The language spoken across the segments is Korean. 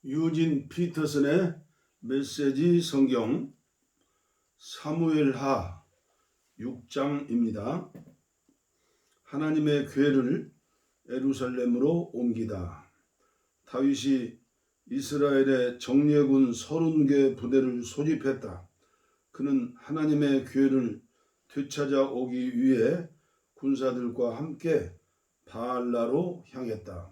유진 피터슨의 메시지 성경 사무엘하 6장입니다. 하나님의 궤를 예루살렘으로 옮기다. 다윗이 이스라엘의 정예군 30개 부대를 소집했다. 그는 하나님의 궤를 되찾아오기 위해 군사들과 함께 바알라로 향했다.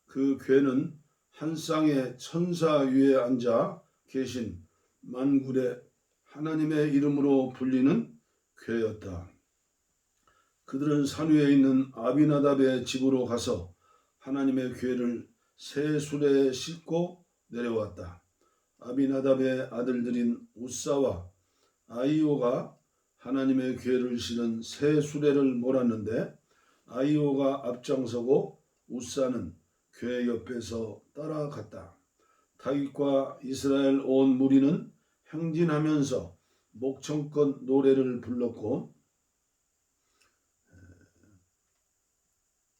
그 궤는 한 쌍의 천사 위에 앉아 계신 만군의 하나님의 이름으로 불리는 궤였다. 그들은 산 위에 있는 아비나답의 집으로 가서 하나님의 궤를 새 수레에 싣고 내려왔다. 아비나답의 아들들인 우사와 아이오가 하나님의 궤를 실은 새 수레를 몰았는데 아이오가 앞장서고 우사는 궤 옆에서 따라갔다. 다윗과 이스라엘 온 무리는 행진하면서 목청껏 노래를 불렀고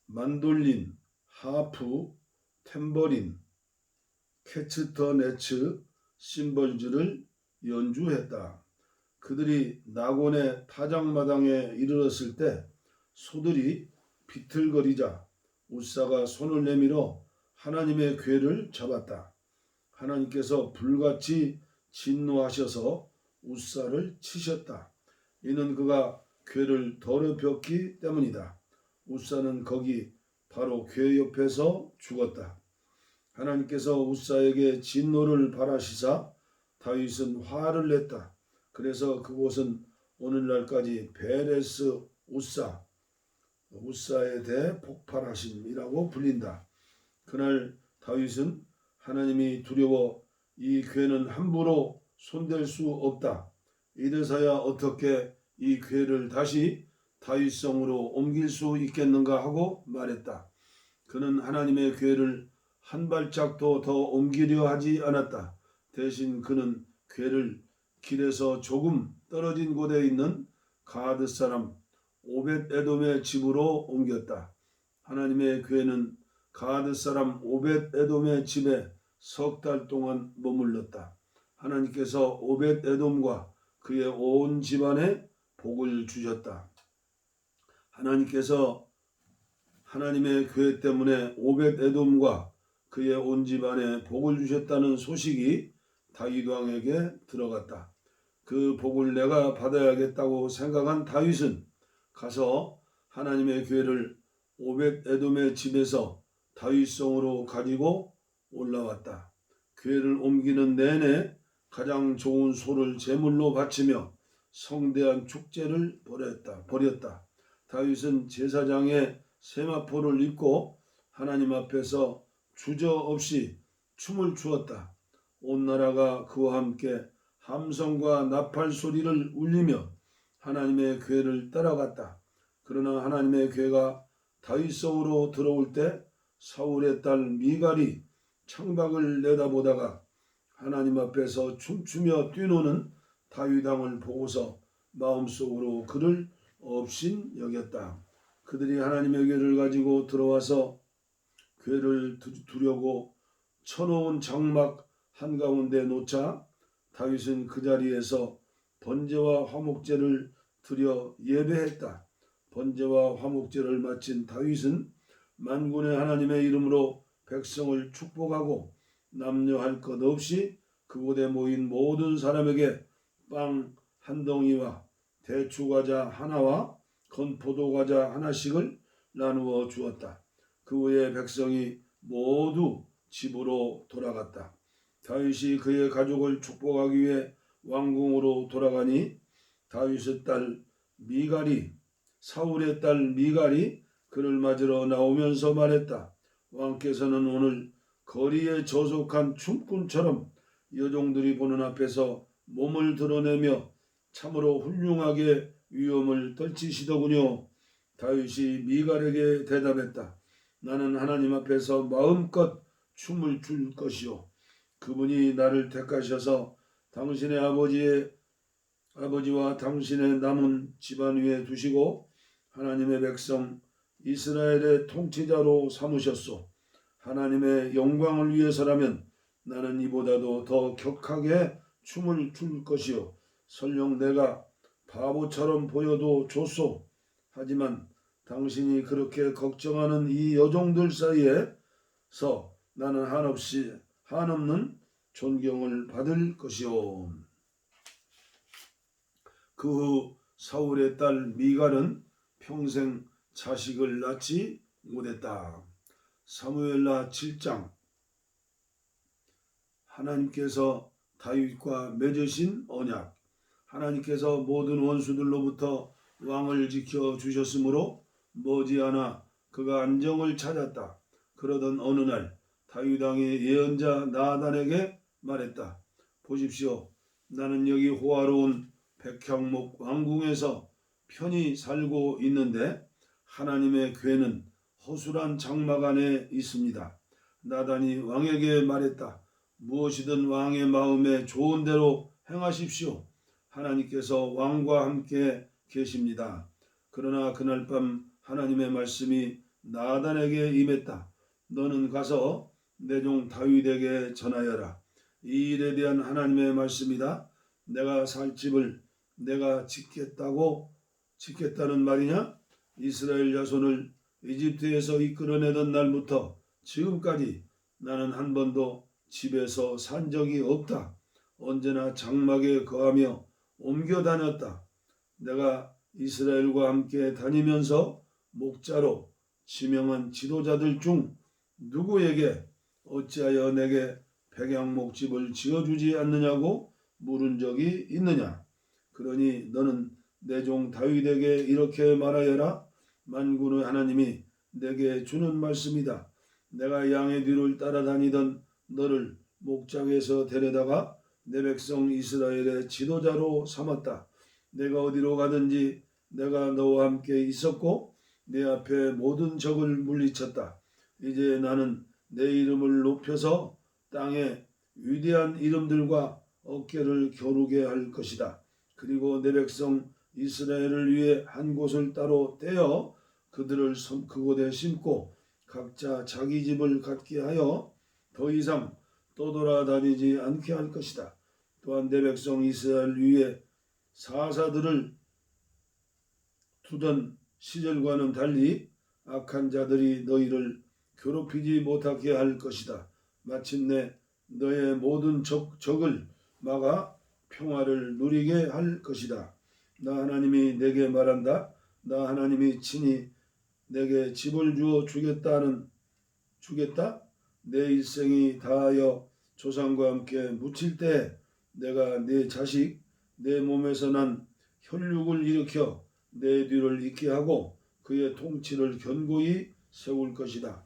만돌린, 하프, 탬버린, 캐스터네츠, 심벌즈를 연주했다. 그들이 나곤의 타작마당에 이르렀을 때 소들이 비틀거리자 우사가 손을 내밀어 하나님의 궤를 잡았다. 하나님께서 불같이 진노하셔서 우사를 치셨다. 이는 그가 궤를 더럽혔기 때문이다. 우사는 거기 바로 궤 옆에서 죽었다. 하나님께서 우사에게 진노를 발하시사 다윗은 화를 냈다. 그래서 그곳은 오늘날까지 베레스 우사에 대해 폭발하심이라고 불린다. 그날 다윗은 하나님이 두려워 이 궤는 함부로 손댈 수 없다. 이래서야 어떻게 이 궤를 다시 다윗성으로 옮길 수 있겠는가 하고 말했다. 그는 하나님의 궤를 한 발짝도 더 옮기려 하지 않았다. 대신 그는 궤를 길에서 조금 떨어진 곳에 있는 가드 사람 오벳에돔의 집으로 옮겼다. 하나님의 궤는 가드 사람 오벳에돔의 집에 석 달 동안 머물렀다. 하나님께서 오벳에돔과 그의 온 집안에 복을 주셨다. 하나님께서 하나님의 궤 때문에 오벳에돔과 그의 온 집안에 복을 주셨다는 소식이 다윗 왕에게 들어갔다. 그 복을 내가 받아야겠다고 생각한 다윗은 가서 하나님의 궤를 오벳에돔의 집에서 다윗성으로 가지고 올라왔다. 궤를 옮기는 내내 가장 좋은 소를 제물로 바치며 성대한 축제를 벌였다. 다윗은 제사장의 세마포를 입고 하나님 앞에서 주저없이 춤을 추었다. 온 나라가 그와 함께 함성과 나팔 소리를 울리며 하나님의 궤를 따라갔다. 그러나 하나님의 궤가 다윗성으로 들어올 때 사울의 딸 미갈이 창밖을 내다보다가 하나님 앞에서 춤추며 뛰노는 다윗 왕을 보고서 마음속으로 그를 업신여겼다. 그들이 하나님의 궤를 가지고 들어와서 궤를 두려고 쳐놓은 장막 한가운데 놓자 다윗은 그 자리에서 번제와 화목제를 드려 예배했다. 번제와 화목제를 마친 다윗은 만군의 하나님의 이름으로 백성을 축복하고 남녀할 것 없이 그곳에 모인 모든 사람에게 빵 한 덩이와 대추과자 하나와 건포도과자 하나씩을 나누어 주었다. 그 후에 백성이 모두 집으로 돌아갔다. 다윗이 그의 가족을 축복하기 위해 왕궁으로 돌아가니 다윗의 딸 미갈이 사울의 딸 미갈이 그를 맞으러 나오면서 말했다. 왕께서는 오늘 거리에 저속한 춤꾼처럼 여종들이 보는 앞에서 몸을 드러내며 참으로 훌륭하게 위엄을 떨치시더군요. 다윗이 미갈에게 대답했다. 나는 하나님 앞에서 마음껏 춤을 출 것이요. 그분이 나를 택하셔서 당신의 아버지와 당신의 남은 집안 위에 두시고 하나님의 백성 이스라엘의 통치자로 삼으셨소. 하나님의 영광을 위해서라면 나는 이보다도 더 격하게 춤을 출 것이요 설령 내가 바보처럼 보여도 좋소. 하지만 당신이 그렇게 걱정하는 이 여종들 사이에서 나는 한없는 존경을 받을 것이요. 그 후 사울의 딸 미갈은 평생 자식을 낳지 못했다. 사무엘하 7장. 하나님께서 다윗과 맺으신 언약. 하나님께서 모든 원수들로부터 왕을 지켜주셨으므로 머지않아 그가 안정을 찾았다. 그러던 어느 날 다윗 왕이 예언자 나단에게 말했다. 보십시오. 나는 여기 호화로운 백향목 왕궁에서 편히 살고 있는데 하나님의 궤는 허술한 장막 안에 있습니다. 나단이 왕에게 말했다. 무엇이든 왕의 마음에 좋은 대로 행하십시오. 하나님께서 왕과 함께 계십니다. 그러나 그날 밤 하나님의 말씀이 나단에게 임했다. 너는 가서 내 종 다윗에게 전하여라. 이 일에 대한 하나님의 말씀이다. 내가 살 집을 내가 짓겠다는 말이냐? 이스라엘 자손을 이집트에서 이끌어내던 날부터 지금까지 나는 한 번도 집에서 산 적이 없다. 언제나 장막에 거하며 옮겨 다녔다. 내가 이스라엘과 함께 다니면서 목자로 지명한 지도자들 중 누구에게 어찌하여 내게 백향목집을 지어주지 않느냐고 물은 적이 있느냐? 그러니 너는 내 종 다윗에게 이렇게 말하여라. 만군의 하나님이 내게 주는 말씀이다. 내가 양의 뒤를 따라다니던 너를 목장에서 데려다가 내 백성 이스라엘의 지도자로 삼았다. 내가 어디로 가든지 내가 너와 함께 있었고 내 앞에 모든 적을 물리쳤다. 이제 나는 내 이름을 높여서 땅의 위대한 이름들과 어깨를 겨루게 할 것이다. 그리고 내 백성 이스라엘을 위해 한 곳을 따로 떼어 그들을 그곳에 심고 각자 자기 집을 갖게 하여 더 이상 떠돌아다니지 않게 할 것이다. 또한 내 백성 이스라엘 위에 사사들을 두던 시절과는 달리 악한 자들이 너희를 괴롭히지 못하게 할 것이다. 마침내 너의 모든 적을 막아 평화를 누리게 할 것이다. 나 하나님이 내게 말한다. 나 하나님이 친히 내게 집을 주어 주겠다. 내 일생이 다하여 조상과 함께 묻힐 때 내가 내 자식 내 몸에서 난 혈육을 일으켜 내 뒤를 잇게 하고 그의 통치를 견고히 세울 것이다.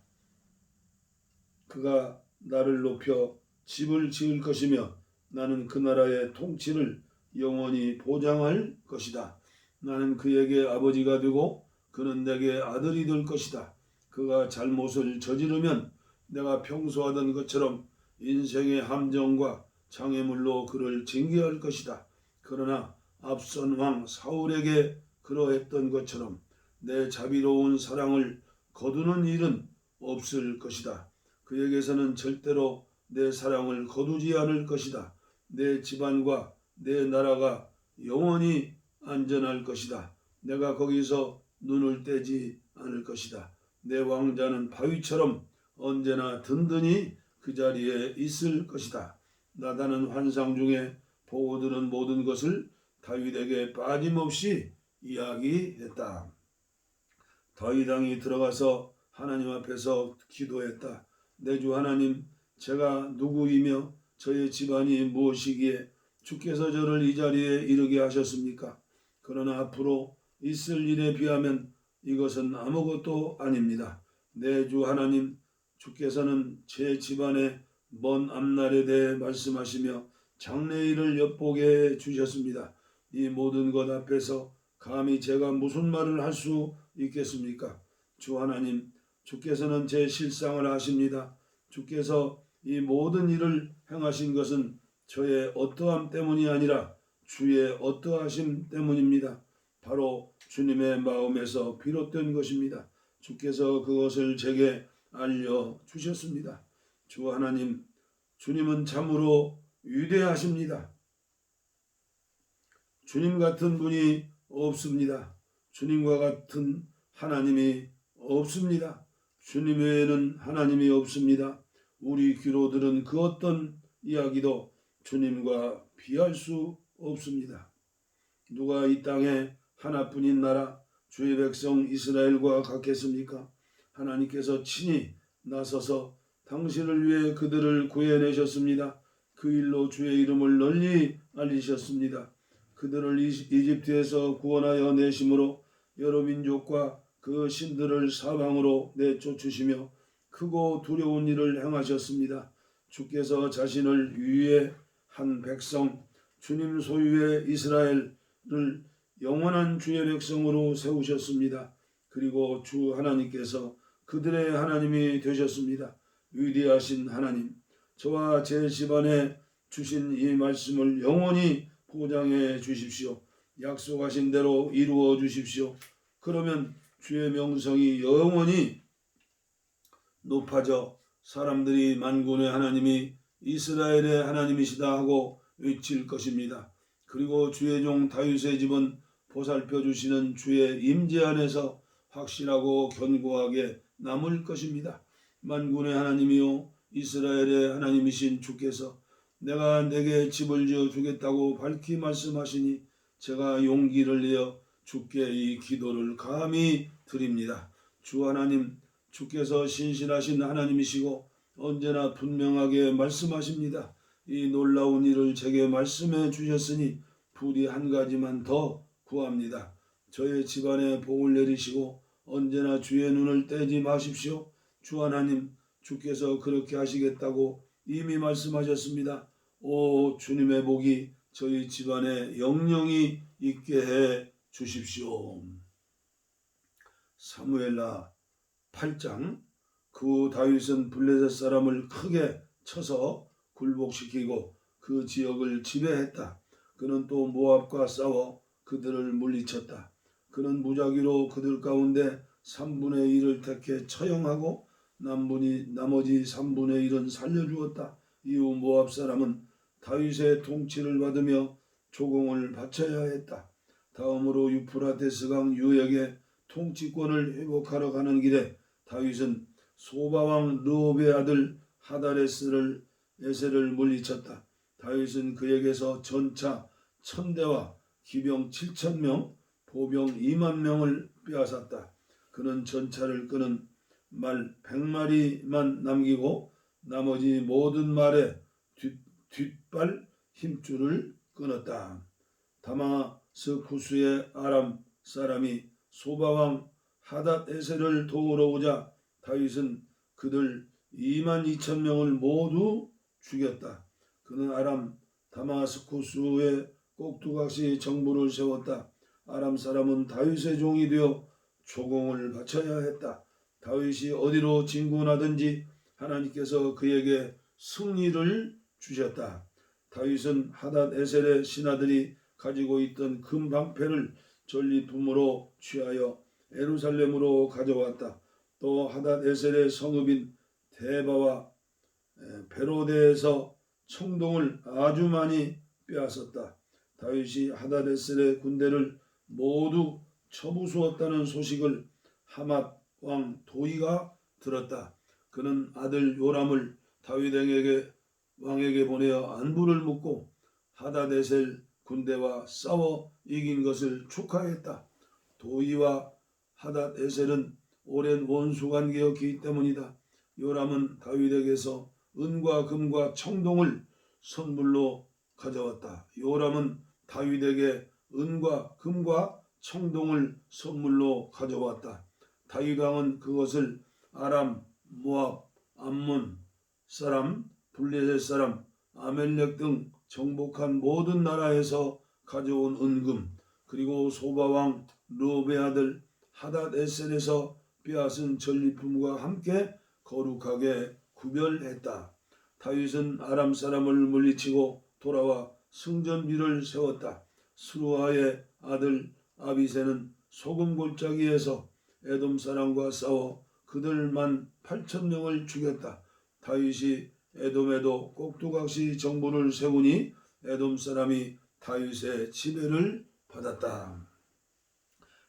그가 나를 높여 집을 지을 것이며 나는 그 나라의 통치를 영원히 보장할 것이다. 나는 그에게 아버지가 되고 그는 내게 아들이 될 것이다. 그가 잘못을 저지르면 내가 평소 하던 것처럼 인생의 함정과 장애물로 그를 징계할 것이다. 그러나 앞선 왕 사울에게 그러했던 것처럼 내 자비로운 사랑을 거두는 일은 없을 것이다. 그에게서는 절대로 내 사랑을 거두지 않을 것이다. 내 집안과 내 나라가 영원히 안전할 것이다. 내가 거기서 눈을 떼지 않을 것이다. 내 왕자는 바위처럼 언제나 든든히 그 자리에 있을 것이다. 나단은 환상 중에 보고 들은 모든 것을 다윗에게 빠짐없이 이야기했다. 다윗 왕이 들어가서 하나님 앞에서 기도했다. 내 주 하나님, 제가 누구이며 저의 집안이 무엇이기에 주께서 저를 이 자리에 이르게 하셨습니까? 그러나 앞으로 있을 일에 비하면 이것은 아무것도 아닙니다. 내 주 하나님, 주께서는 제 집안의 먼 앞날에 대해 말씀하시며 장래일을 엿보게 주셨습니다. 이 모든 것 앞에서 감히 제가 무슨 말을 할 수 있겠습니까? 주 하나님, 주께서는 제 실상을 아십니다. 주께서 이 모든 일을 행하신 것은 저의 어떠함 때문이 아니라 주의 어떠하심 때문입니다. 바로 주님의 마음에서 비롯된 것입니다. 주께서 그것을 제게 알려주셨습니다. 주 하나님, 주님은 참으로 위대하십니다. 주님 같은 분이 없습니다. 주님과 같은 하나님이 없습니다. 주님 외에는 하나님이 없습니다. 우리 귀로 들은 그 어떤 이야기도 주님과 비할 수 없습니다. 누가 이 땅에 하나뿐인 나라 주의 백성 이스라엘과 같겠습니까? 하나님께서 친히 나서서 당신을 위해 그들을 구해내셨습니다. 그 일로 주의 이름을 널리 알리셨습니다. 그들을 이집트에서 구원하여 내심으로 여러 민족과 그 신들을 사방으로 내쫓으시며 크고 두려운 일을 행하셨습니다. 주께서 자신을 위해 한 백성 주님 소유의 이스라엘을 영원한 주의 백성으로 세우셨습니다. 그리고 주 하나님께서 그들의 하나님이 되셨습니다. 위대하신 하나님, 저와 제 집안에 주신 이 말씀을 영원히 보장해 주십시오. 약속하신 대로 이루어 주십시오. 그러면 주의 명성이 영원히 높아져 사람들이 만군의 하나님이 이스라엘의 하나님이시다 하고 외칠 것입니다. 그리고 주의 종 다윗의 집은 보살펴 주시는 주의 임재 안에서 확실하고 견고하게 남을 것입니다. 만군의 하나님이요 이스라엘의 하나님이신 주께서 내가 내게 집을 지어 주겠다고 밝히 말씀하시니 제가 용기를 내어 주께 이 기도를 감히 드립니다. 주 하나님, 주께서 신실하신 하나님이시고 언제나 분명하게 말씀하십니다. 이 놀라운 일을 제게 말씀해 주셨으니 부디 한 가지만 더 구합니다. 저의 집안에 복을 내리시고 언제나 주의 눈을 떼지 마십시오. 주 하나님, 주께서 그렇게 하시겠다고 이미 말씀하셨습니다. 오 주님의 복이 저희 집안에 영영이 있게 해 주십시오. 사무엘하 8장. 그 다윗은 블레셋 사람을 크게 쳐서 굴복시키고 그 지역을 지배했다. 그는 또 모압과 싸워 그들을 물리쳤다. 그는 무작위로 그들 가운데 3분의 1을 택해 처형하고 나머지 3분의 1은 살려주었다. 이후 모압 사람은 다윗의 통치를 받으며 조공을 바쳐야 했다. 다음으로 유프라테스강 유역의 통치권을 회복하러 가는 길에 다윗은 소바왕 르홉의 아들 하다레스를 에셀을 물리쳤다. 다윗은 그에게서 전차 1000대와 기병 7000명, 보병 2만 명을 빼앗았다. 그는 전차를 끄는 말 100마리만 남기고 나머지 모든 말의 뒷발 힘줄을 끊었다. 다마스쿠스의 아람 사람이 소바왕 하닷에셀을 도우러 오자 다윗은 그들 22,000명을 모두 죽였다. 그는 아람 다마스쿠스에 꼭두각시 정부를 세웠다. 아람 사람은 다윗의 종이 되어 조공을 바쳐야 했다. 다윗이 어디로 진군하든지 하나님께서 그에게 승리를 주셨다. 다윗은 하닷에셀의 신하들이 가지고 있던 금 방패를 전리품으로 취하여 예루살렘으로 가져왔다. 또 하닷에셀의 성읍인 데바와 베로데에서 청동을 아주 많이 빼앗았다. 다윗이 하닷에셀의 군대를 모두 쳐부수었다는 소식을 하맛 왕 도이가 들었다. 그는 아들 요람을 다윗 왕에게 보내어 안부를 묻고 하닷에셀 군대와 싸워 이긴 것을 축하했다. 도이와 하닷에셀은 오랜 원수관계였기 때문이다. 요람은 다윗에게서 은과 금과 청동을 선물로 가져왔다. 요람은 다윗에게 은과 금과 청동을 선물로 가져왔다. 다윗 왕은 그것을 아람, 모압, 암몬 사람, 블레셋 사람, 아멜렉 등 정복한 모든 나라에서 가져온 은금, 그리고 소바왕 르홉의 아들 하닷에셀에서 빼앗은 전리품과 함께 거룩하게 구별했다. 다윗은 아람 사람을 물리치고 돌아와 승전비를 세웠다. 스루아의 아들 아비새는 소금 골짜기에서 에돔 사람과 싸워 그들 18,000명을 죽였다. 다윗이 에돔에도 꼭두각시 정부를 세우니 에돔 사람이 다윗의 지배를 받았다.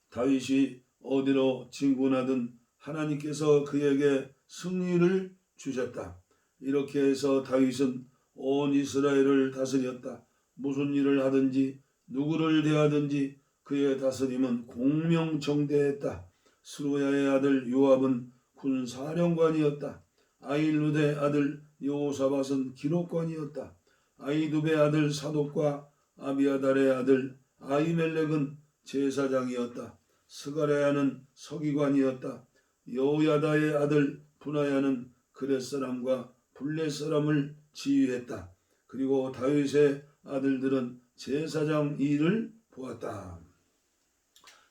다윗이 어디로 진군하든 하나님께서 그에게 승리를 주셨다. 이렇게 해서 다윗은 온 이스라엘을 다스렸다. 무슨 일을 하든지 누구를 대하든지 그의 다스림은 공명정대했다. 스루야의 아들 요압은 군사령관이었다. 아힐루드의 아들 여호사밧은 기록관이었다. 아히두베의 아들 사독과 아비아달의 아들 아히멜렉은 제사장이었다. 스가랴는 서기관이었다. 여호야다의 아들 분하야는 그렛 사람과 블렛 사람을 지휘했다. 그리고 다윗의 아들들은 제사장 일을 보았다.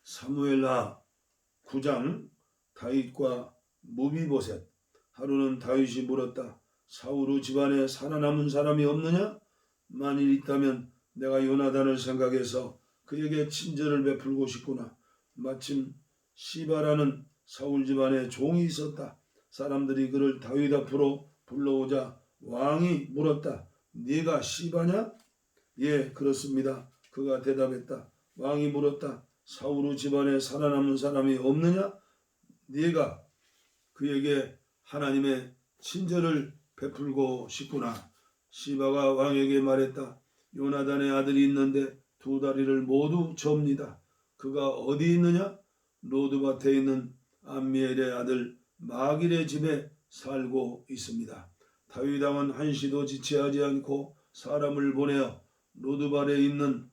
사무엘하 9장 다윗과 무비보셋. 하루는 다윗이 물었다. 사울 집안에 살아남은 사람이 없느냐? 만일 있다면 내가 요나단을 생각해서 그에게 친절을 베풀고 싶구나. 마침 시바라는 사울 집안에 종이 있었다. 사람들이 그를 다윗 앞으로 불러오자 왕이 물었다. 네가 시바냐? 예, 그렇습니다. 그가 대답했다. 왕이 물었다. 사울 집안에 살아남은 사람이 없느냐? 네가 그에게 하나님의 친절을 베풀고 싶구나. 시바가 왕에게 말했다. 요나단의 아들이 있는데 두 다리를 모두 접니다. 그가 어디 있느냐? 로드밭에 있는 암미엘의 아들 마길의 집에 살고 있습니다. 다윗 왕은 한시도 지체하지 않고 사람을 보내어 로드밭에 있는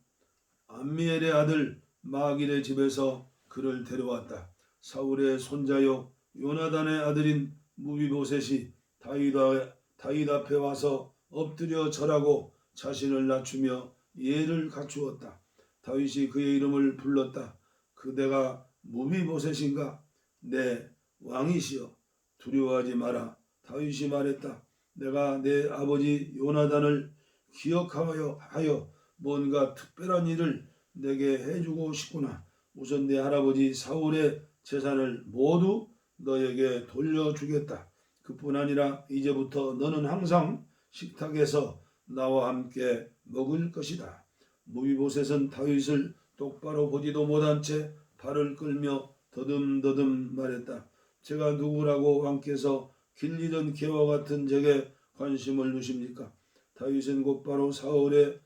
암미엘의 아들 마길의 집에서 그를 데려왔다. 사울의 손자요 요나단의 아들인 무비보셋이 다윗 앞에 와서 엎드려 절하고 자신을 낮추며 예를 갖추었다. 다윗이 그의 이름을 불렀다. 그대가 무비보셋인가? 네, 왕이시여. 두려워하지 마라. 다윗이 말했다. 내가 내 아버지 요나단을 기억하여 뭔가 특별한 일을 내게 해주고 싶구나. 우선 내 할아버지 사울의 재산을 모두 너에게 돌려주겠다. 그뿐 아니라 이제부터 너는 항상 식탁에서 나와 함께 먹을 것이다. 무비보셋은 다윗을 똑바로 보지도 못한 채 발을 끌며 더듬더듬 말했다. 제가 누구라고 왕께서 길리던 개와 같은 제게 관심을 두십니까? 다윗은 곧바로 사울의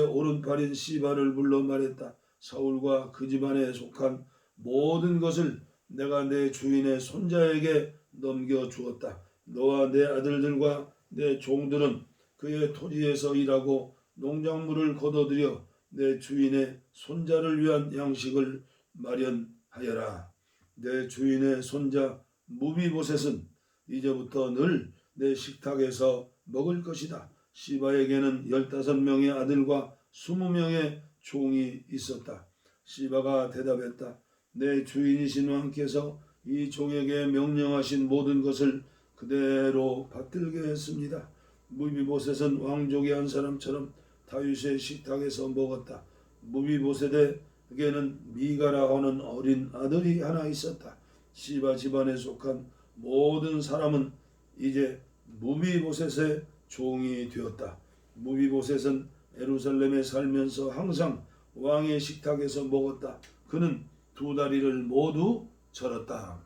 오른팔인 시바를 불러 말했다. 사울과 그 집안에 속한 모든 것을 내가 내 주인의 손자에게 넘겨주었다. 너와 내 아들들과 내 종들은 그의 토지에서 일하고 농작물을 거둬들여 내 주인의 손자를 위한 양식을 마련하여라. 내 주인의 손자 무비보셋은 이제부터 늘 내 식탁에서 먹을 것이다. 시바에게는 15명의 아들과 20명의 종이 있었다. 시바가 대답했다. 내 주인이신 왕께서 이 종에게 명령하신 모든 것을 그대로 받들게 했습니다. 무비보셋은 왕족의 한 사람처럼 다윗의 식탁에서 먹었다. 무비보셋에게는 미가라 하는 어린 아들이 하나 있었다. 시바 집안에 속한 모든 사람은 이제 무비보셋의 종이 되었다. 무비보셋은 예루살렘에 살면서 항상 왕의 식탁에서 먹었다. 그는 두 다리를 모두 절었다.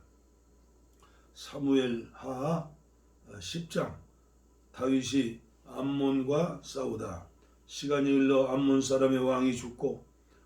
사무엘하 10장. 다윗이 암몬과 싸우다. 시간이 흘러 암몬 사람의 왕이 죽고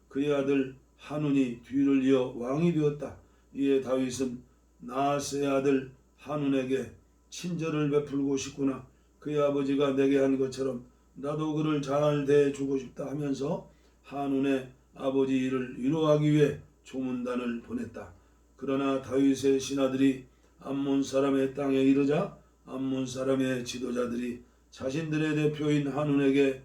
그의 아들 한운이 뒤를 이어 왕이 되었다. 이에 다윗은 나하스의 아들 한운에게 친절을 베풀고 싶구나. 그의 아버지가 내게 한 것처럼 나도 그를 잘 대해주고 싶다 하면서 한운의 아버지 일을 위로하기 위해 조문단을 보냈다. 그러나 다윗의 신하들이 암몬 사람의 땅에 이르자 암몬 사람의 지도자들이 자신들의 대표인 한운에게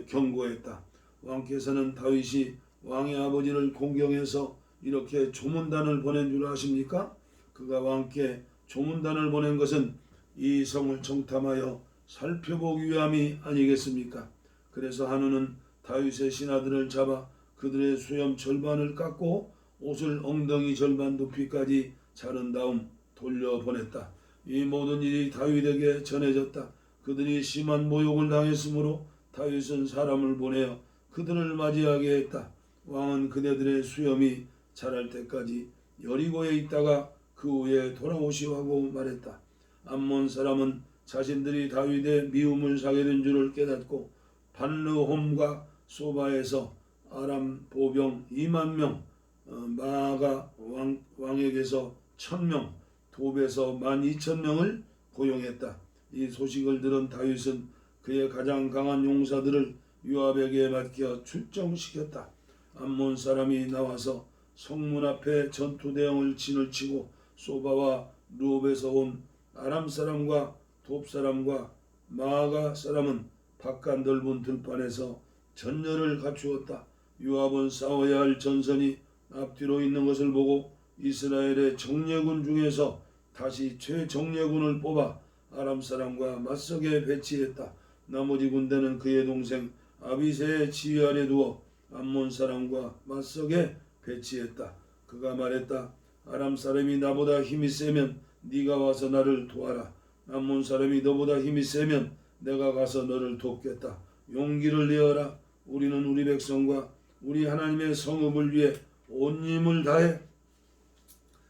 경고했다. 왕께서는 다윗이 왕의 아버지를 공경해서 이렇게 조문단을 보낸 줄 아십니까? 그가 왕께 조문단을 보낸 것은 이 성을 정탐하여 살펴보기 위함이 아니겠습니까? 그래서 한우는 다윗의 신하들을 잡아 그들의 수염 절반을 깎고 옷을 엉덩이 절반 높이까지 자른 다음 돌려보냈다. 이 모든 일이 다윗에게 전해졌다. 그들이 심한 모욕을 당했으므로 다윗은 사람을 보내어 그들을 맞이하게 했다. 왕은 그대들의 수염이 자랄 때까지 여리고에 있다가 그 후에 돌아오시오 하고 말했다. 암몬 사람은 자신들이 다윗의 미움을 사게 된 줄을 깨닫고 반르홈과 소바에서 아람 보병 2만 명, 마아가 왕에게서 1,000명, 돕에서 12,000명을 고용했다. 이 소식을 들은 다윗은 그의 가장 강한 용사들을 요압에게 맡겨 출정시켰다. 암몬 사람이 나와서 성문 앞에 전투 대형을 진을 치고 소바와 루옵에서 온 아람 사람과 돕 사람과 마아가 사람은 바깥 넓은 들판에서 전열을 갖추었다. 요압은 싸워야 할 전선이 앞뒤로 있는 것을 보고 이스라엘의 정예군 중에서 다시 최정예군을 뽑아 아람 사람과 맞서게 배치했다. 나머지 군대는 그의 동생 아비새의 지휘 아래 두어 암몬 사람과 맞서게 배치했다. 그가 말했다. 아람 사람이 나보다 힘이 세면 네가 와서 나를 도와라. 암몬 사람이 너보다 힘이 세면 내가 가서 너를 돕겠다. 용기를 내어라. 우리는 우리 백성과 우리 하나님의 성읍을 위해 온 힘을 다해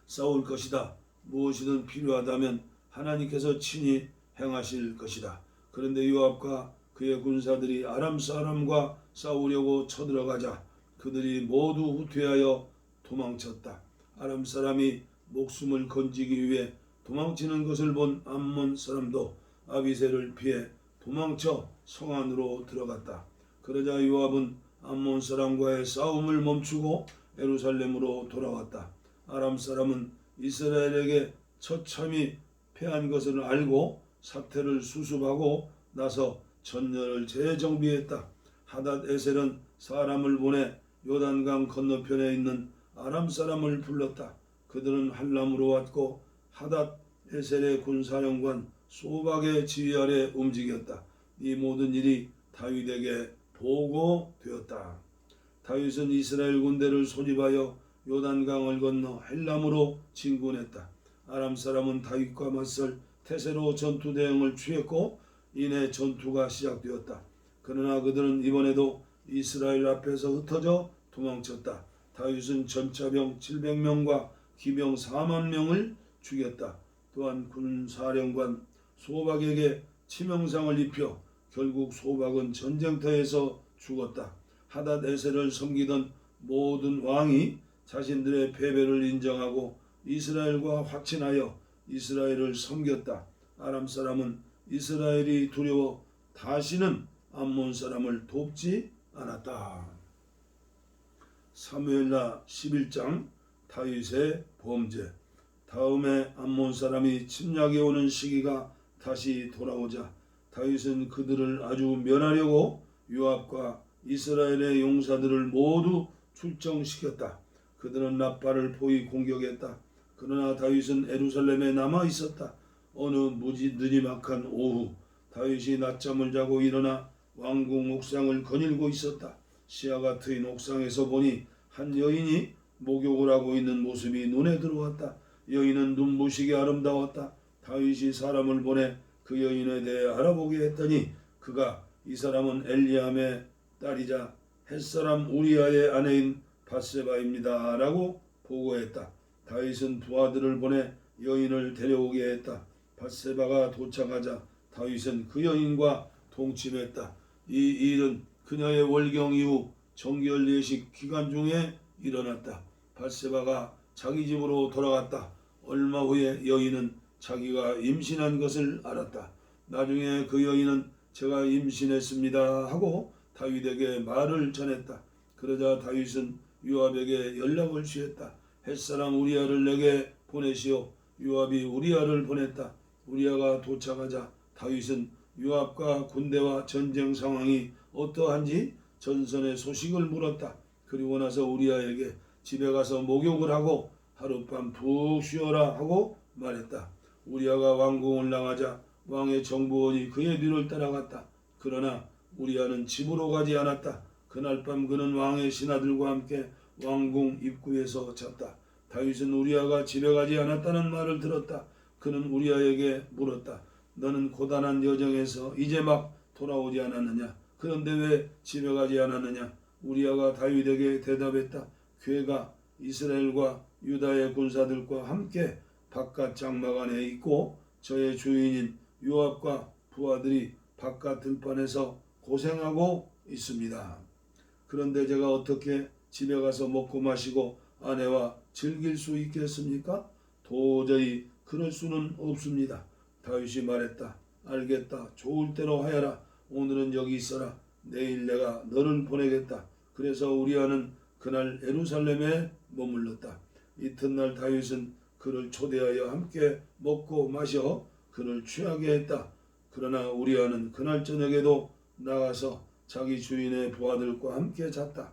싸울 것이다. 무엇이든 필요하다면 하나님께서 친히 행하실 것이다. 그런데 요압과 그의 군사들이 아람 사람과 싸우려고 쳐들어가자 그들이 모두 후퇴하여 도망쳤다. 아람 사람이 목숨을 건지기 위해 도망치는 것을 본 암몬 사람도 아비새를 피해 도망쳐 성 안으로 들어갔다. 그러자 요압은 암몬 사람과의 싸움을 멈추고 예루살렘으로 돌아왔다. 아람 사람은 이스라엘에게 처참히 패한 것을 알고 사태를 수습하고 나서 전열을 재정비했다. 하닷 에셀은 사람을 보내 요단강 건너편에 있는 아람 사람을 불렀다. 그들은 할람으로 왔고 하닷 에셀의 군사령관 소박의 지휘 아래 움직였다. 이 모든 일이 다윗에게 보고되었다. 다윗은 이스라엘 군대를 소집하여 요단강을 건너 헬람으로 진군했다. 아람 사람은 다윗과 맞설 태세로 전투 대응을 취했고 이내 전투가 시작되었다. 그러나 그들은 이번에도 이스라엘 앞에서 흩어져 도망쳤다. 다윗은 전차병 700명과 기병 4만 명을 죽였다. 또한 군사령관 소박에게 치명상을 입혀 결국 소박은 전쟁터에서 죽었다. 하닷 에셀을 섬기던 모든 왕이 자신들의 패배를 인정하고 이스라엘과 화친하여 이스라엘을 섬겼다. 아람 사람은 이스라엘이 두려워 다시는 암몬 사람을 돕지 않았다. 사무엘하 11장 다윗의 범죄. 다음에 암몬 사람이 침략해 오는 시기가 다시 돌아오자 다윗은 그들을 아주 멸하려고 요압과 이스라엘의 용사들을 모두 출정시켰다. 그들은 라빠를 포위 공격했다. 그러나 다윗은 예루살렘에 남아 있었다. 어느 느지막한 오후 다윗이 낮잠을 자고 일어나 왕궁 옥상을 거닐고 있었다. 시야가 트인 옥상에서 보니 한 여인이 목욕을 하고 있는 모습이 눈에 들어왔다. 여인은 눈부시게 아름다웠다. 다윗이 사람을 보내 그 여인에 대해 알아보게 했더니 그가 이 사람은 엘리암의 딸이자 햇사람 우리아의 아내인 밧세바입니다 라고 보고했다. 다윗은 두 아들을 보내 여인을 데려오게 했다. 밧세바가 도착하자 다윗은 그 여인과 동침했다. 이 일은 그녀의 월경 이후 정결 예식 기간 중에 일어났다. 밧세바가 자기 집으로 돌아갔다. 얼마 후에 여인은 자기가 임신한 것을 알았다. 나중에 그 여인은 제가 임신했습니다 하고 다윗에게 말을 전했다. 그러자 다윗은 요압에게 연락을 취했다. 햇사람 우리아를 내게 보내시오. 요압이 우리아를 보냈다. 우리아가 도착하자 다윗은 요압과 군대와 전쟁 상황이 어떠한지 전선의 소식을 물었다. 그리고 나서 우리아에게 집에 가서 목욕을 하고 하룻밤 푹 쉬어라 하고 말했다. 우리아가 왕궁을 나가자 왕의 정보원이 그의 뒤를 따라갔다. 그러나 우리아는 집으로 가지 않았다. 그날 밤 그는 왕의 신하들과 함께 왕궁 입구에서 잤다. 다윗은 우리아가 집에 가지 않았다는 말을 들었다. 그는 우리아에게 물었다. 너는 고단한 여정에서 이제 막 돌아오지 않았느냐? 그런데 왜 집에 가지 않았느냐? 우리아가 다윗에게 대답했다. 괴가 이스라엘과 유다의 군사들과 함께 바깥 장막안에 있고 저의 주인인 요압과 부하들이 바깥 들판에서 고생하고 있습니다. 그런데 제가 어떻게 집에 가서 먹고 마시고 아내와 즐길 수 있겠습니까? 도저히 그럴 수는 없습니다. 다윗이 말했다. 알겠다. 좋을 대로 하여라. 오늘은 여기 있어라. 내일 내가 너를 보내겠다. 그래서 우리아는 그날 예루살렘에 머물렀다. 이튿날 다윗은 그를 초대하여 함께 먹고 마셔 그를 취하게 했다. 그러나 우리아는 그날 저녁에도 나가서 자기 주인의 부하들과 함께 잤다.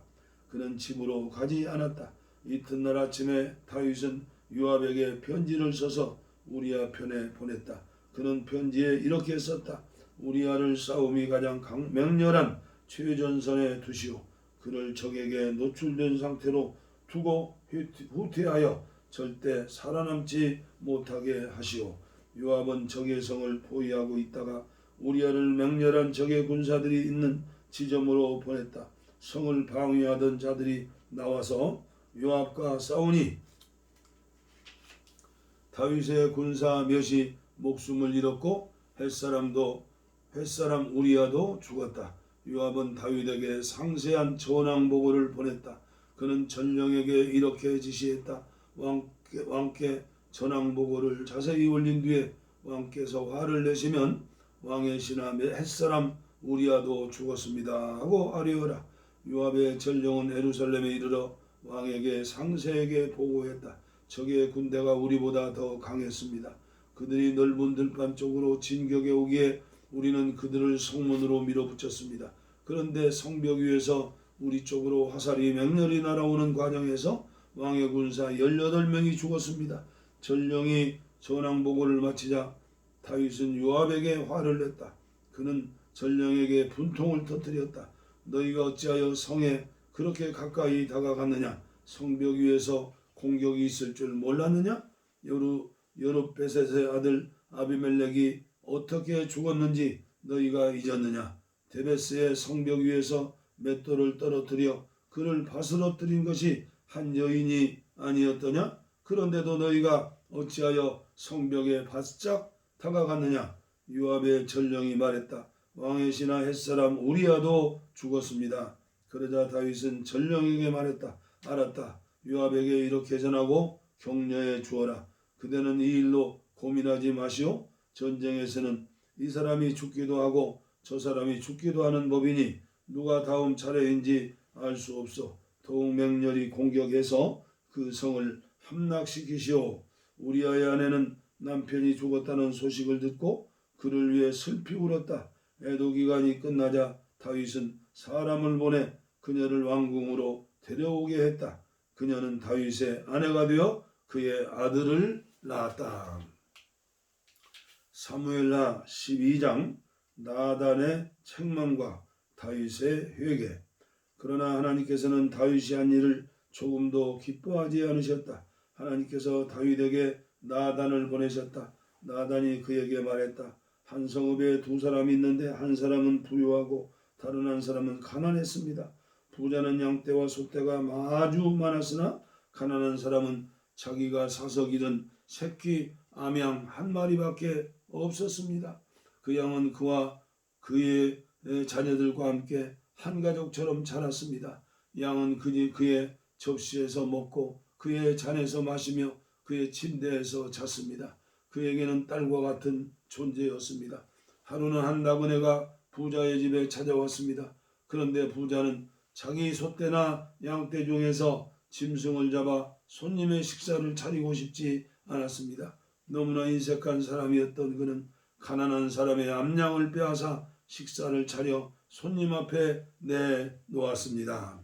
그는 집으로 가지 않았다. 이튿날 아침에 다윗은 요압에게 편지를 써서 우리아 편에 보냈다. 그는 편지에 이렇게 썼다. 우리아를 싸움이 가장 맹렬한 최전선에 두시오. 그를 적에게 노출된 상태로 두고 후퇴하여 절대 살아남지 못하게 하시오. 요압은 적의 성을 포위하고 있다가 우리아를 맹렬한 적의 군사들이 있는 지점으로 보냈다. 성을 방위하던 자들이 나와서 요압과 싸우니 다윗의 군사 몇이 목숨을 잃었고 햇사람 우리아도 죽었다. 요압은 다윗에게 상세한 전황 보고를 보냈다. 그는 전령에게 이렇게 지시했다. 왕께 전황 보고를 자세히 올린 뒤에 왕께서 화를 내시면 왕의 신하 햇사람 우리아도 죽었습니다 하고 아뢰어라. 요압의 전령은 예루살렘에 이르러 왕에게 상세하게 보고했다. 적의 군대가 우리보다 더 강했습니다. 그들이 넓은 들판 쪽으로 진격해 오기에 우리는 그들을 성문으로 밀어붙였습니다. 그런데 성벽 위에서 우리 쪽으로 화살이 맹렬히 날아오는 과정에서 왕의 군사 18명이 죽었습니다. 전령이 전황보고를 마치자 다윗은 요압에게 화를 냈다. 그는 전령에게 분통을 터뜨렸다. 너희가 어찌하여 성에 그렇게 가까이 다가갔느냐? 성벽 위에서 공격이 있을 줄 몰랐느냐? 여룻베셋의 아들 아비멜렉이 어떻게 죽었는지 너희가 잊었느냐? 데베스의 성벽 위에서 맷돌을 떨어뜨려 그를 바스러뜨린 것이 한 여인이 아니었더냐? 그런데도 너희가 어찌하여 성벽에 바짝 다가갔느냐? 요압의 전령이 말했다. 왕의 신하 햇사람 우리아도 죽었습니다. 그러자 다윗은 전령에게 말했다. 알았다. 요압에게 이렇게 전하고 격려해 주어라. 그대는 이 일로 고민하지 마시오. 전쟁에서는 이 사람이 죽기도 하고 저 사람이 죽기도 하는 법이니 누가 다음 차례인지 알 수 없어. 더욱 맹렬히 공격해서 그 성을 함락시키시오. 우리아의 아내는 남편이 죽었다는 소식을 듣고 그를 위해 슬피 울었다. 애도 기간이 끝나자 다윗은 사람을 보내 그녀를 왕궁으로 데려오게 했다. 그녀는 다윗의 아내가 되어 그의 아들을 낳았다. 사무엘하 12장 나단의 책망과 다윗의 회개. 그러나 하나님께서는 다윗이 한 일을 조금도 기뻐하지 않으셨다. 하나님께서 다윗에게 나단을 보내셨다. 나단이 그에게 말했다. 한 성읍에 두 사람이 있는데 한 사람은 부유하고 다른 한 사람은 가난했습니다. 부자는 양떼와 소떼가 아주 많았으나 가난한 사람은 자기가 사서 기른 새끼 암양 한 마리밖에 없었습니다. 그 양은 그와 그의 자녀들과 함께 한 가족처럼 자랐습니다. 양은 그의 접시에서 먹고 그의 잔에서 마시며 그의 침대에서 잤습니다. 그에게는 딸과 같은 존재였습니다. 하루는 한 나그네가 부자의 집에 찾아왔습니다. 그런데 부자는 자기 소떼나 양떼 중에서 짐승을 잡아 손님의 식사를 차리고 싶지 않았습니다. 너무나 인색한 사람이었던 그는 가난한 사람의 암양을 빼앗아 식사를 차려 손님 앞에 내놓았습니다.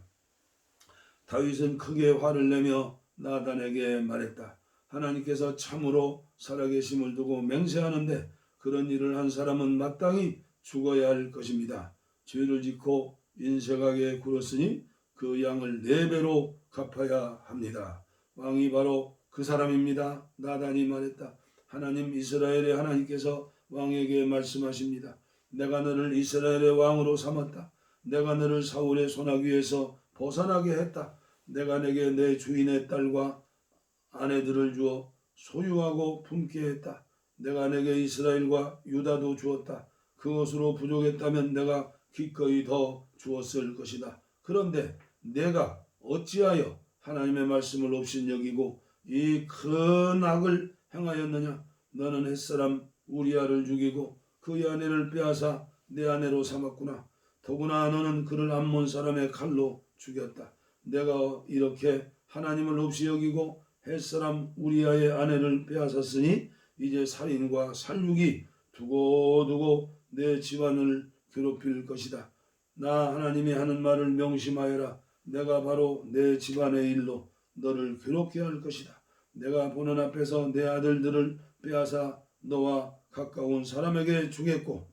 다윗은 크게 화를 내며 나단에게 말했다. 하나님께서 참으로 살아계심을 두고 맹세하는데 그런 일을 한 사람은 마땅히 죽어야 할 것입니다. 죄를 짓고 인색하게 굴었으니 그 양을 4배로 갚아야 합니다. 왕이 바로 그 사람입니다. 나단이 말했다. 하나님 이스라엘의 하나님께서 왕에게 말씀하십니다. 내가 너를 이스라엘의 왕으로 삼았다. 내가 너를 사울의 손아귀에서 벗어나게 했다. 내가 내게 내 주인의 딸과 아내들을 주어 소유하고 품게 했다. 내가 내게 이스라엘과 유다도 주었다. 그것으로 부족했다면 내가 기꺼이 더 주었을 것이다. 그런데 내가 어찌하여 하나님의 말씀을 업신여기고 이 큰 악을 행하였느냐? 너는 햇사람 우리아를 죽이고 그의 아내를 빼앗아 내 아내로 삼았구나. 더구나 너는 그를 암몬 사람의 칼로 죽였다. 내가 이렇게 하나님을 없이 여기고 햇사람 우리아의 아내를 빼앗았으니 이제 살인과 살육이 두고두고 내 집안을 괴롭힐 것이다. 나 하나님이 하는 말을 명심하여라. 내가 바로 내 집안의 일로 너를 괴롭게 할 것이다. 내가 보는 앞에서 내 아들들을 빼앗아 너와 가까운 사람에게 주겠고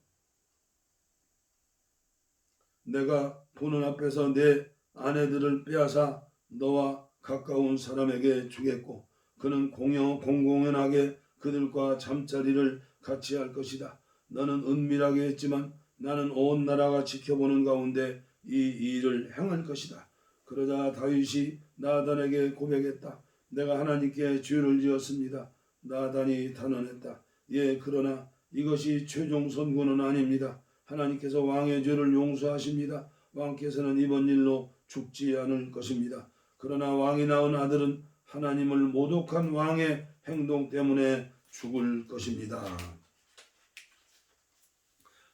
내가 보는 앞에서 내 아내들을 빼앗아 너와 가까운 사람에게 주겠고 그는 공공연하게 그들과 잠자리를 같이 할 것이다. 너는 은밀하게 했지만 나는 온 나라가 지켜보는 가운데 이 일을 행할 것이다. 그러자 다윗이 나단에게 고백했다. 내가 하나님께 죄를 지었습니다. 나단이 단언했다. 예, 그러나 이것이 최종 선고는 아닙니다. 하나님께서 왕의 죄를 용서하십니다. 왕께서는 이번 일로 죽지 않을 것입니다. 그러나 왕이 낳은 아들은 하나님을 모독한 왕의 행동 때문에 죽을 것입니다.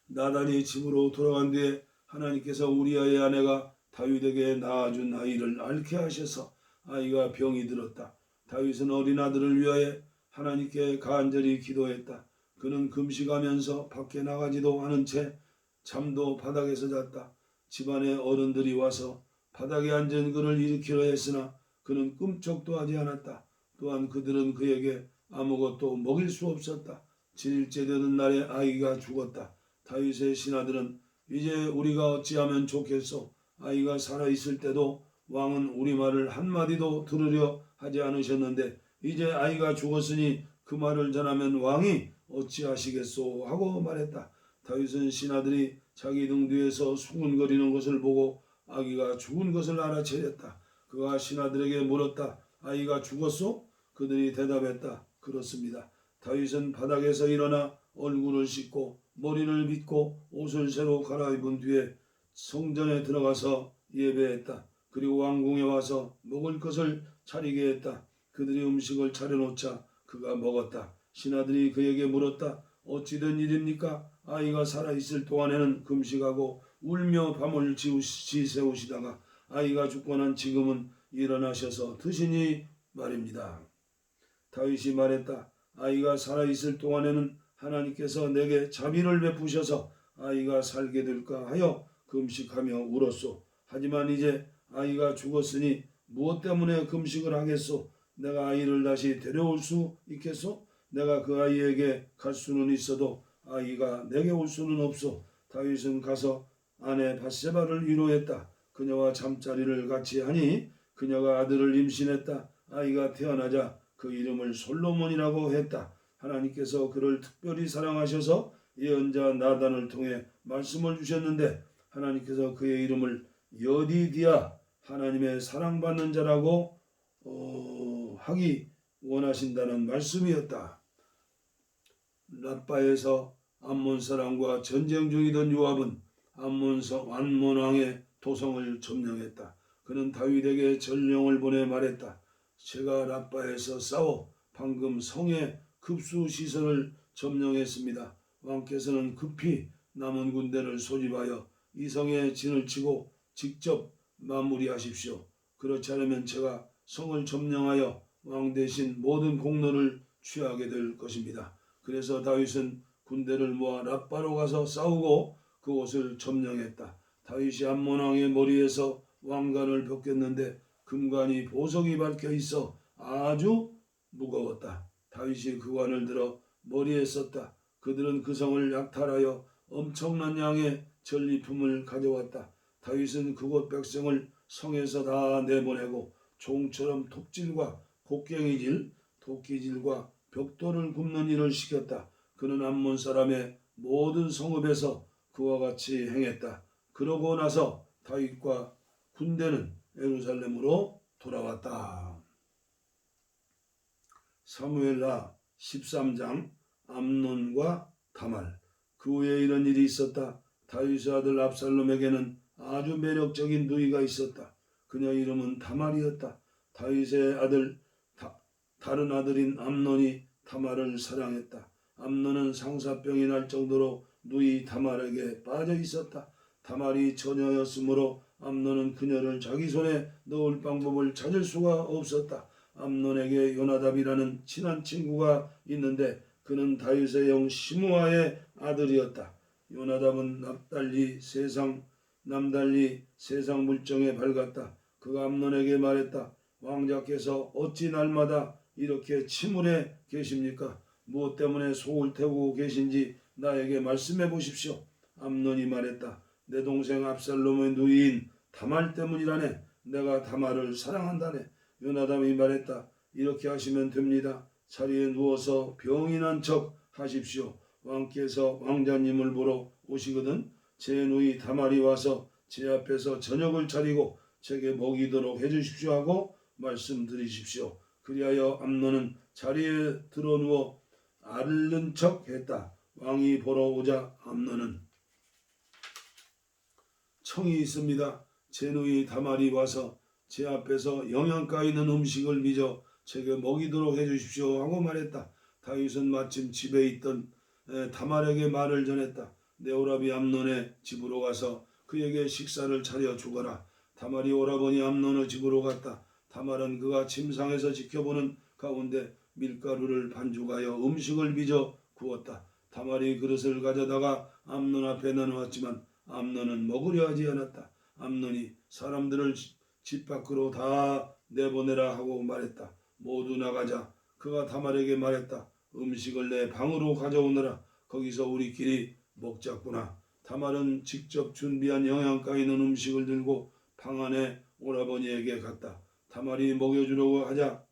나단이 집으로 돌아간 뒤에 하나님께서 우리아의 아내가 다윗에게 낳아준 아이를 앓게 하셔서 아이가 병이 들었다. 다윗은 어린 아들을 위하여 하나님께 간절히 기도했다. 그는 금식하면서 밖에 나가지도 않은 채 잠도 바닥에서 잤다. 집안의 어른들이 와서 바닥에 앉은 그를 일으키려 했으나 그는 꿈쩍도 하지 않았다. 또한 그들은 그에게 아무것도 먹일 수 없었다. 7일째 되는 날에 아이가 죽었다. 다윗의 신하들은 이제 우리가 어찌하면 좋겠소? 아이가 살아있을 때도 왕은 우리 말을 한마디도 들으려 하지 않으셨는데 이제 아이가 죽었으니 그 말을 전하면 왕이 어찌하시겠소? 하고 말했다. 다윗은 신하들이 자기 등 뒤에서 수군거리는 것을 보고 아기가 죽은 것을 알아채렸다. 그가 신하들에게 물었다. 아이가 죽었소? 그들이 대답했다. 그렇습니다. 다윗은 바닥에서 일어나 얼굴을 씻고 머리를 빗고 옷을 새로 갈아입은 뒤에 성전에 들어가서 예배했다. 그리고 왕궁에 와서 먹을 것을 차리게 했다. 그들이 음식을 차려놓자 그가 먹었다. 신하들이 그에게 물었다. 어찌된 일입니까? 아이가 살아있을 동안에는 금식하고 울며 밤을 지새우시다가 아이가 죽고 난 지금은 일어나셔서 드시니 말입니다. 다윗이 말했다. 아이가 살아있을 동안에는 하나님께서 내게 자비를 베푸셔서 아이가 살게 될까 하여 금식하며 울었소. 하지만 이제 아이가 죽었으니 무엇 때문에 금식을 하겠소? 내가 아이를 다시 데려올 수 있겠소? 내가 그 아이에게 갈 수는 있어도 아이가 내게 올 수는 없소. 다윗은 가서 아내 밧세바를 위로했다. 그녀와 잠자리를 같이 하니 그녀가 아들을 임신했다. 아이가 태어나자 그 이름을 솔로몬이라고 했다. 하나님께서 그를 특별히 사랑하셔서 예언자 나단을 통해 말씀을 주셨는데 하나님께서 그의 이름을 여디디아 하나님의 사랑받는 자라고 하기 원하신다는 말씀이었다. 랍바에서 암몬 사람과 전쟁 중이던 요압은 암몬 왕의 도성을 점령했다. 그는 다윗에게 전령을 보내 말했다. 제가 랍바에서 싸워 방금 성의 급수 시설을 점령했습니다. 왕께서는 급히 남은 군대를 소집하여 이 성에 진을 치고 직접 마무리하십시오. 그렇지 않으면 제가 성을 점령하여 왕 대신 모든 공로를 취하게 될 것입니다. 그래서 다윗은 군대를 모아 랍바로 가서 싸우고 그곳을 점령했다. 다윗이 암몬 왕의 머리에서 왕관을 벗겼는데 금관이 보석이 박혀 있어 아주 무거웠다. 다윗이 그 관을 들어 머리에 썼다. 그들은 그 성을 약탈하여 엄청난 양의 전리품을 가져왔다. 다윗은 그곳 백성을 성에서 다 내보내고 종처럼 톱질과 곡괭이질, 도끼질과 벽돌을 굽는 일을 시켰다. 그는 암몬 사람의 모든 성읍에서 그와 같이 행했다. 그러고 나서 다윗과 군대는 예루살렘으로 돌아왔다. 사무엘하 13장. 암논과 다말. 그 후에 이런 일이 있었다. 다윗의 아들 압살롬에게는 아주 매력적인 누이가 있었다. 그녀 이름은 다말이었다. 다윗의 아들 다른 아들인 암논이 다말을 사랑했다. 암논은 상사병이 날 정도로 누이 다말에게 빠져 있었다. 다말이 처녀였으므로 암논은 그녀를 자기 손에 넣을 방법을 찾을 수가 없었다. 암논에게 요나답이라는 친한 친구가 있는데 그는 다윗의 형 시므아의 아들이었다. 요나답은 남달리 세상 물정에 밝았다. 그가 암논에게 말했다. 왕자께서 어찌 날마다 이렇게 침울해 계십니까? 무엇 때문에 속을 태우고 계신지 나에게 말씀해 보십시오. 암논이 말했다. 내 동생 압살롬의 누이인 다말 때문이라네. 내가 다말을 사랑한다네. 요나답이 말했다. 이렇게 하시면 됩니다. 자리에 누워서 병이 난 척 하십시오. 왕께서 왕자님을 보러 오시거든 제 누이 다말이 와서 제 앞에서 저녁을 차리고 제게 먹이도록 해주십시오 하고 말씀드리십시오. 그리하여 암논은 자리에 드러누워 앓는 척 했다. 왕이 보러 오자 암논은 청이 있습니다. 제 누이 다말이 와서 제 앞에서 영양가 있는 음식을 빚어 제게 먹이도록 해주십시오 하고 말했다. 다윗은 마침 집에 있던 다말에게 말을 전했다. 내 오라비 암논의 집으로 가서 그에게 식사를 차려 주거라. 다말이 오라버니 암논의 집으로 갔다. 다말은 그가 침상에서 지켜보는 가운데 밀가루를 반죽하여 음식을 빚어 구웠다. 다말이 그릇을 가져다가 암논 앞에 내놓았지만 암논은 먹으려 하지 않았다. 암논이 사람들을 집 밖으로 다 내보내라 하고 말했다. 모두 나가자. 그가 다말에게 말했다. 음식을 내 방으로 가져오너라. 거기서 우리끼리 먹자꾸나. 다말은 직접 준비한 영양가 있는 음식을 들고 방 안에 오라버니에게 갔다. 다말이 먹여주려고 하자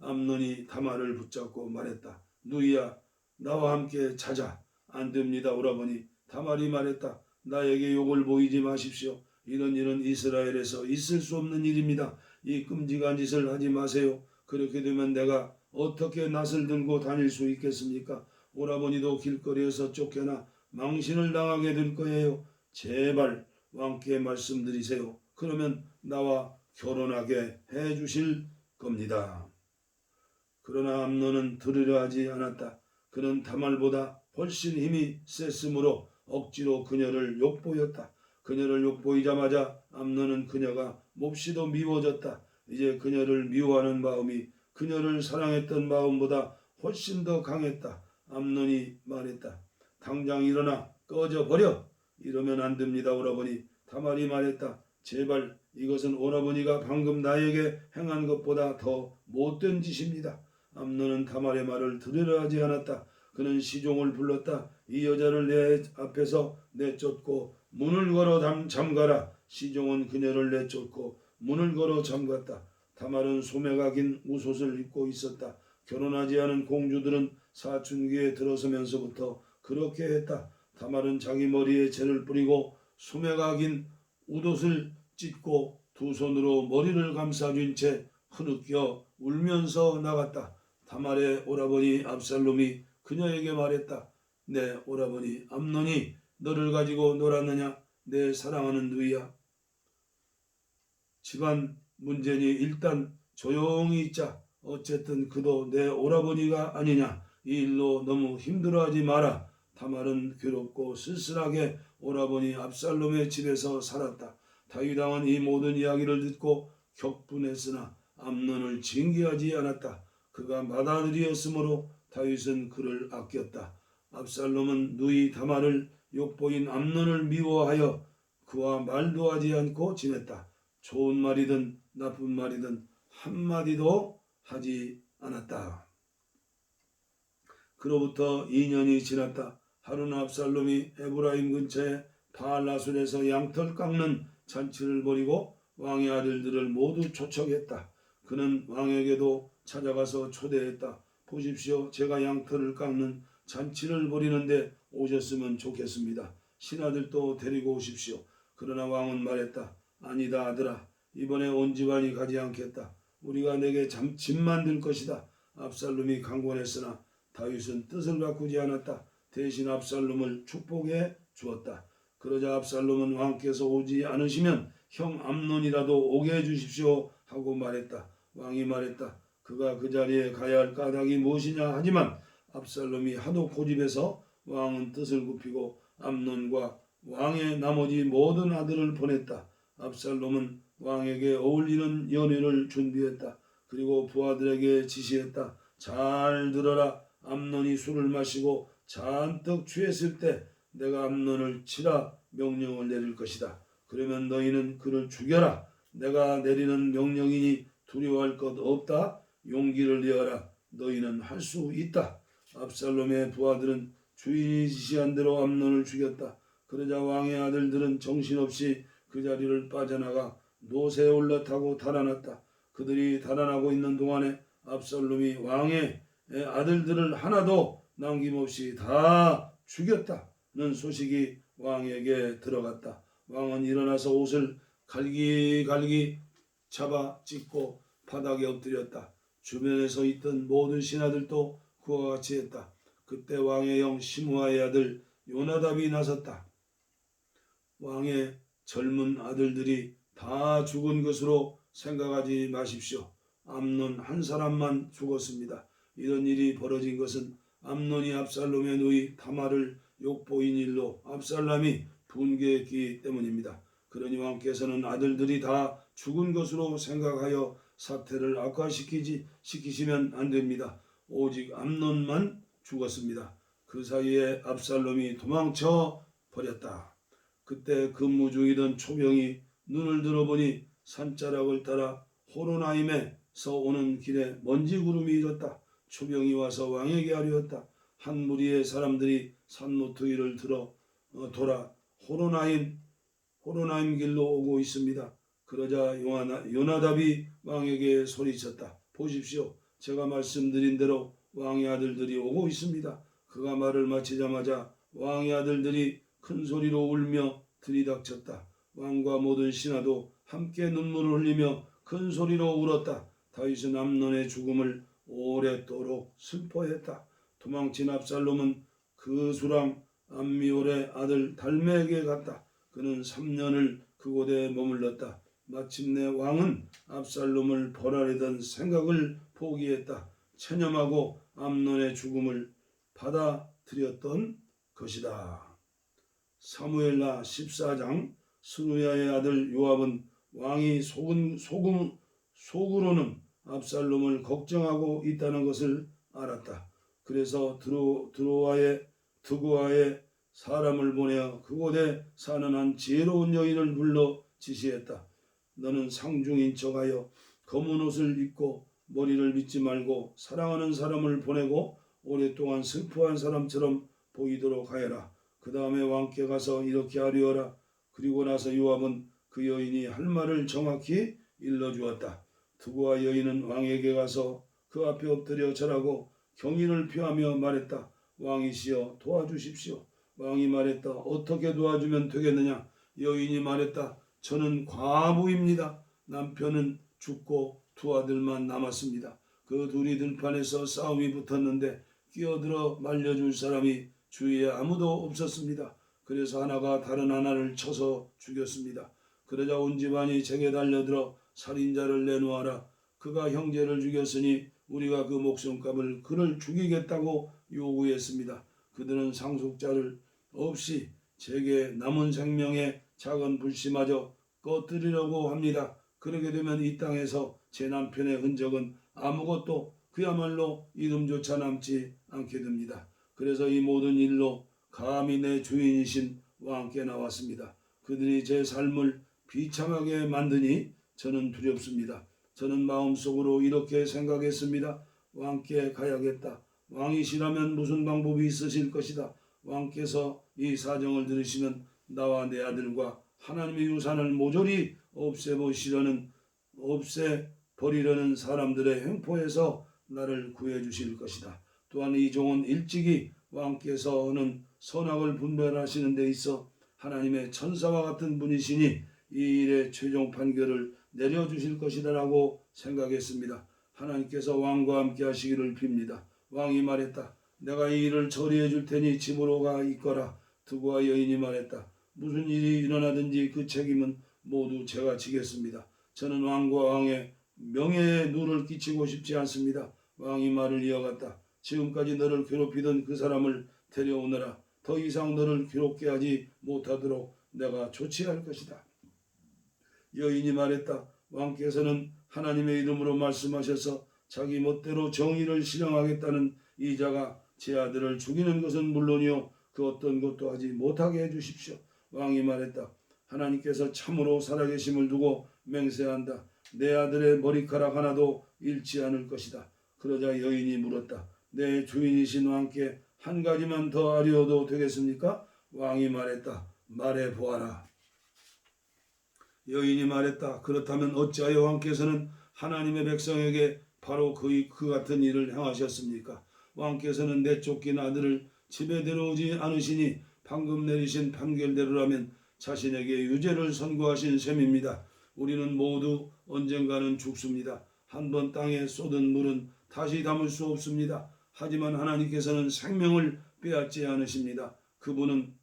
암논이 다말을 붙잡고 말했다. 누이야, 나와 함께 자자. 안 됩니다, 오라버니. 다말이 말했다. 나에게 욕을 보이지 마십시오. 이런 일은 이스라엘에서 있을 수 없는 일입니다. 이 끔찍한 짓을 하지 마세요. 그렇게 되면 내가 어떻게 낫을 들고 다닐 수 있겠습니까? 오라버니도 길거리에서 쫓겨나 망신을 당하게 될 거예요. 제발 왕께 말씀드리세요. 그러면 나와 결혼하게 해주실 겁니다. 그러나 암논은 들으려 하지 않았다. 그는 다말보다 훨씬 힘이 셌으므로 억지로 그녀를 욕보였다. 그녀를 욕보이자마자 암논은 그녀가 몹시도 미워졌다. 이제 그녀를 미워하는 마음이 그녀를 사랑했던 마음보다 훨씬 더 강했다. 암논이 말했다. 당장 일어나 꺼져버려. 이러면 안 됩니다, 오라버니. 다말이 말했다. 제발 이것은 오라버니가 방금 나에게 행한 것보다 더 못된 짓입니다. 암논은 다말의 말을 들으려 하지 않았다. 그는 시종을 불렀다. 이 여자를 내 앞에서 내쫓고 문을 걸어 잠가라. 시종은 그녀를 내쫓고 문을 걸어 잠갔다. 다말은 소매가 긴 웃옷을 입고 있었다. 결혼하지 않은 공주들은 사춘기에 들어서면서부터 그렇게 했다. 다말은 자기 머리에 재를 뿌리고 소매가 긴 웃옷을 찢고 두 손으로 머리를 감싸준 채 흐느껴 울면서 나갔다. 다말의 오라버니 압살롬이 그녀에게 말했다. 내 오라버니 암논이 너를 가지고 놀았느냐? 내 사랑하는 누이야. 집안 문제니 일단 조용히 있자. 어쨌든 그도 내 오라버니가 아니냐. 이 일로 너무 힘들어하지 마라. 다말은 괴롭고 쓸쓸하게 오라버니 압살롬의 집에서 살았다. 다윗 왕은 이 모든 이야기를 듣고 격분했으나 암논을 징계하지 않았다. 그가 맏아들이었으므로 다윗은 그를 아꼈다. 압살롬은 누이 다말을 욕보인 암논을 미워하여 그와 말도 하지 않고 지냈다. 좋은 말이든 나쁜 말이든 한마디도 하지 않았다. 그로부터 2년이 지났다. 하루는 압살롬이 에브라임 근처에 바알라순에서 양털 깎는 잔치를 벌이고 왕의 아들들을 모두 초청했다. 그는 왕에게도 찾아가서 초대했다. 보십시오. 제가 양털을 깎는 잔치를 벌이는데 오셨으면 좋겠습니다. 신하들도 데리고 오십시오. 그러나 왕은 말했다. 아니다 아들아. 이번에 온 집안이 가지 않겠다. 우리가 내게 집 만들 것이다. 압살롬이 강권했으나 다윗은 뜻을 바꾸지 않았다. 대신 압살롬을 축복해 주었다. 그러자 압살롬은 왕께서 오지 않으시면 형 암논이라도 오게 해주십시오 하고 말했다. 왕이 말했다. 그가 그 자리에 가야 할 까닭이 무엇이냐 하지만 압살롬이 하도 고집해서 왕은 뜻을 굽히고 암논과 왕의 나머지 모든 아들을 보냈다. 압살롬은 왕에게 어울리는 연회를 준비했다. 그리고 부하들에게 지시했다. 잘 들어라. 암논이 술을 마시고 잔뜩 취했을 때 내가 암논을 치라 명령을 내릴 것이다. 그러면 너희는 그를 죽여라. 내가 내리는 명령이니 두려워할 것 없다. 용기를 내어라. 너희는 할 수 있다. 압살롬의 부하들은 주인이 지시한 대로 암논을 죽였다. 그러자 왕의 아들들은 정신없이 그 자리를 빠져나가 노새에 올라타고 달아났다. 그들이 달아나고 있는 동안에 압살롬이 왕의 아들들을 하나도 남김없이 다 죽였다는 소식이 왕에게 들어갔다. 왕은 일어나서 옷을 갈기갈기 잡아 찢고 바닥에 엎드렸다. 주변에 서 있던 모든 신하들도 그와 같이 했다. 그때 왕의 형 시므아의 아들 요나답이 나섰다. 왕의 젊은 아들들이 다 죽은 것으로 생각하지 마십시오. 암논 한 사람만 죽었습니다. 이런 일이 벌어진 것은 암논이 압살롬의 누이 다말을 욕보인 일로 압살롬이 분개했기 때문입니다. 그러니 왕께서는 아들들이 다 죽은 것으로 생각하여 사태를 악화시키시면 안 됩니다. 오직 암논만 죽었습니다. 그 사이에 압살롬이 도망쳐 버렸다. 그때 근무 중이던 초병이 눈을 들어보니 산자락을 따라 호로나임에서 오는 길에 먼지 구름이 일었다. 초병이 와서 왕에게 아뢰었다. 한 무리의 사람들이 산모퉁이를 돌아 호로나임 길로 오고 있습니다. 그러자 요나답이 왕에게 소리쳤다. 보십시오. 제가 말씀드린 대로 왕의 아들들이 오고 있습니다. 그가 말을 마치자마자 왕의 아들들이 큰 소리로 울며 들이닥쳤다. 왕과 모든 신하도 함께 눈물을 흘리며 큰 소리로 울었다. 다윗은 암논의 죽음을 오랫도록 슬퍼했다. 도망친 압살롬은 그 수랑 암미올의 아들 달메에게 갔다. 그는 3년을 그곳에 머물렀다. 마침내 왕은 압살롬을 벌하려던 생각을 포기했다. 체념하고 암논의 죽음을 받아들였던 것이다. 사무엘하 14장. 스루야의 아들 요압은 왕이 속으로는 압살롬을 걱정하고 있다는 것을 알았다. 그래서 드고아에 사람을 보내어 그곳에 사는 한 지혜로운 여인을 불러 지시했다. 너는 상중인 척하여 검은 옷을 입고 머리를 빗지 말고 사랑하는 사람을 보내고 오랫동안 슬퍼한 사람처럼 보이도록 하여라. 그 다음에 왕께 가서 이렇게 하리어라. 그리고 나서 요압은 그 여인이 할 말을 정확히 일러주었다. 드고아 여인은 왕에게 가서 그 앞에 엎드려 절하고 경의를 표하며 말했다. 왕이시여 도와주십시오. 왕이 말했다. 어떻게 도와주면 되겠느냐? 여인이 말했다. 저는 과부입니다. 남편은 죽고 두 아들만 남았습니다. 그 둘이 들판에서 싸움이 붙었는데 끼어들어 말려줄 사람이 주위에 아무도 없었습니다. 그래서 하나가 다른 하나를 쳐서 죽였습니다. 그러자 온 집안이 제게 달려들어 살인자를 내놓아라. 그가 형제를 죽였으니 우리가 그 목숨값을 그를 죽이겠다고 요구했습니다. 그들은 상속자를 없이 제게 남은 생명의 작은 불씨마저 꺼뜨리려고 합니다. 그러게 되면 이 땅에서 제 남편의 흔적은 아무것도 그야말로 이름조차 남지 않게 됩니다. 그래서 이 모든 일로 감히 내 주인이신 왕께 나왔습니다. 그들이 제 삶을 비참하게 만드니 저는 두렵습니다. 저는 마음속으로 이렇게 생각했습니다. 왕께 가야겠다. 왕이시라면 무슨 방법이 있으실 것이다. 왕께서 이 사정을 들으시면 나와 내 아들과 하나님의 유산을 모조리 없애버리려는 사람들의 횡포에서 나를 구해 주실 것이다. 또한 이 종은 일찍이 왕께서는 선악을 분별하시는 데 있어 하나님의 천사와 같은 분이시니 이 일의 최종 판결을 내려주실 것이다라고 생각했습니다. 하나님께서 왕과 함께 하시기를 빕니다. 왕이 말했다. 내가 이 일을 처리해 줄 테니 집으로 가 있거라. 두고와 여인이 말했다. 무슨 일이 일어나든지 그 책임은 모두 제가 지겠습니다. 저는 왕과 왕의 명예에 누를 끼치고 싶지 않습니다. 왕이 말을 이어갔다. 지금까지 너를 괴롭히던 그 사람을 데려오너라. 더 이상 너를 괴롭게 하지 못하도록 내가 조치할 것이다. 여인이 말했다. 왕께서는 하나님의 이름으로 말씀하셔서 자기 멋대로 정의를 실행하겠다는 이 자가 제 아들을 죽이는 것은 물론이요 그 어떤 것도 하지 못하게 해주십시오. 왕이 말했다. 하나님께서 참으로 살아계심을 두고 맹세한다. 내 아들의 머리카락 하나도 잃지 않을 것이다. 그러자 여인이 물었다. 내 주인이신 왕께 한 가지만 더 아뢰어도 되겠습니까? 왕이 말했다. 말해보아라. 여인이 말했다. 그렇다면 어찌하여 왕께서는 하나님의 백성에게 바로 그 같은 일을 행하셨습니까? 왕께서는 내쫓긴 아들을 집에 데려오지 않으시니 방금 내리신 판결대로라면 자신에게 유죄를 선고하신 셈입니다. 우리는 모두 언젠가는 죽습니다. 한번 땅에 쏟은 물은 다시 담을 수 없습니다. 하지만 하나님께서는 생명을 빼앗지 않으십니다. 그분은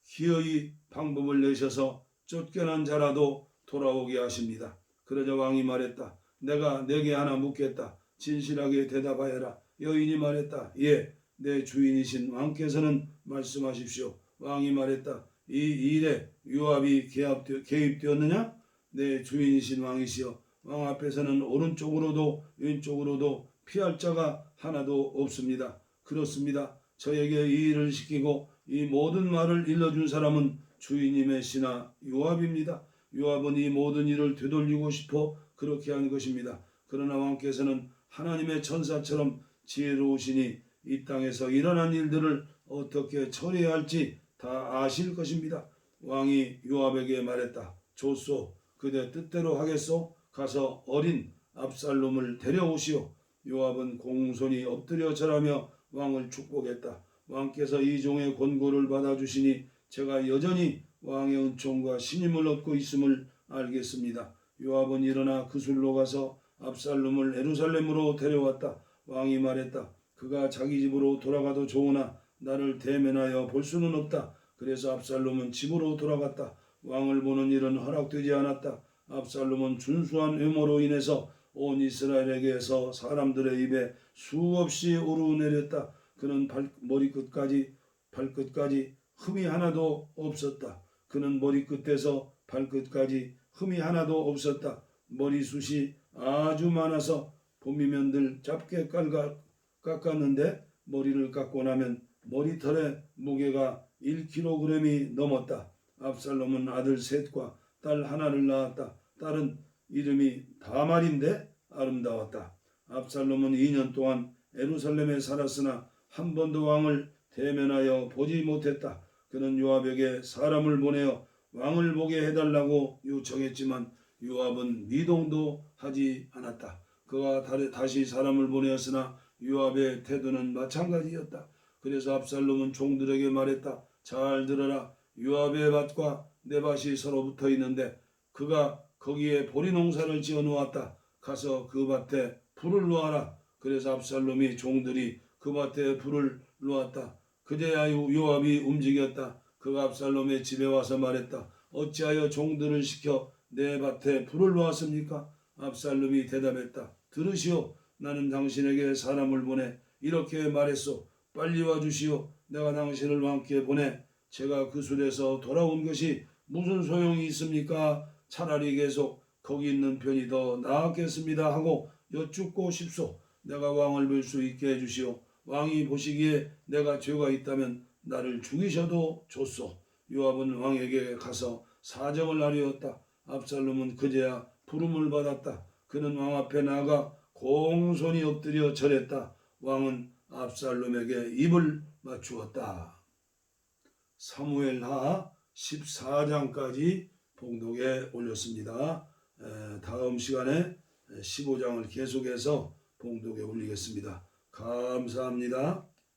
기어이 방법을 내셔서 쫓겨난 자라도 돌아오게 하십니다. 그러자 왕이 말했다. 내가 내게 하나 묻겠다. 진실하게 대답하여라. 여인이 말했다. 예, 내 주인이신 왕께서는 말씀하십시오. 왕이 말했다. 이 일에 요압이 개입되었느냐? 내 주인이신 왕이시여. 왕 앞에서는 오른쪽으로도 왼쪽으로도 피할 자가 하나도 없습니다. 그렇습니다. 저에게 이 일을 시키고 이 모든 말을 일러준 사람은 주인님의 신하 요압입니다. 요압은 이 모든 일을 되돌리고 싶어 그렇게 한 것입니다. 그러나 왕께서는 하나님의 천사처럼 지혜로우시니 이 땅에서 일어난 일들을 어떻게 처리해야 할지 다 아실 것입니다. 왕이 요압에게 말했다. 좋소. 그대 뜻대로 하겠소. 가서 어린 압살롬을 데려오시오. 요압은 공손히 엎드려 절하며 왕을 축복했다. 왕께서 이 종의 권고를 받아주시니 제가 여전히 왕의 은총과 신임을 얻고 있음을 알겠습니다. 요압은 일어나 그술로 가서 압살롬을 예루살렘으로 데려왔다. 왕이 말했다. 그가 자기 집으로 돌아가도 좋으나 나를 대면하여 볼 수는 없다. 그래서 압살롬은 집으로 돌아갔다. 왕을 보는 일은 허락되지 않았다. 압살롬은 준수한 외모로 인해서 온 이스라엘에게서 사람들의 입에 수없이 오르내렸다. 그는 머리끝까지 발끝까지 흠이 하나도 없었다. 그는 머리끝에서 발끝까지 흠이 하나도 없었다. 머리숱이 아주 많아서 봄이면 늘 짧게 깎았는데 머리를 깎고 나면 머리털의 무게가 1kg이 넘었다. 압살롬은 아들 셋과 딸 하나를 낳았다. 딸은 이름이 다말인데 아름다웠다. 압살롬은 2년 동안 예루살렘에 살았으나 한 번도 왕을 대면하여 보지 못했다. 그는 요압에게 사람을 보내어 왕을 보게 해달라고 요청했지만 요압은 미동도 하지 않았다. 그가 다시 사람을 보내었으나 요압의 태도는 마찬가지였다. 그래서 압살롬은 종들에게 말했다. 잘 들어라. 요압의 밭과 내 밭이 서로 붙어 있는데 그가 거기에 보리 농사를 지어 놓았다. 가서 그 밭에 불을 놓아라. 그래서 압살롬이 종들이 그 밭에 불을 놓았다. 그제야 요압이 움직였다. 그가 압살롬의 집에 와서 말했다. 어찌하여 종들을 시켜 내 밭에 불을 놓았습니까? 압살롬이 대답했다. 들으시오. 나는 당신에게 사람을 보내 이렇게 말했소. 빨리 와주시오. 내가 당신을 왕께 보내 제가 그 술에서 돌아온 것이 무슨 소용이 있습니까? 차라리 계속 거기 있는 편이 더 나았겠습니다 하고 여쭙고 싶소. 내가 왕을 볼 수 있게 해주시오. 왕이 보시기에 내가 죄가 있다면 나를 죽이셔도 좋소. 요압은 왕에게 가서 사정을 아뢰었다. 압살롬은 그제야 부름을 받았다. 그는 왕 앞에 나가 공손히 엎드려 절했다. 왕은 압살롬에게 입을 맞추었다. 사무엘하 14장까지 봉독에 올렸습니다. 다음 시간에 15장을 계속해서 봉독에 올리겠습니다. 감사합니다.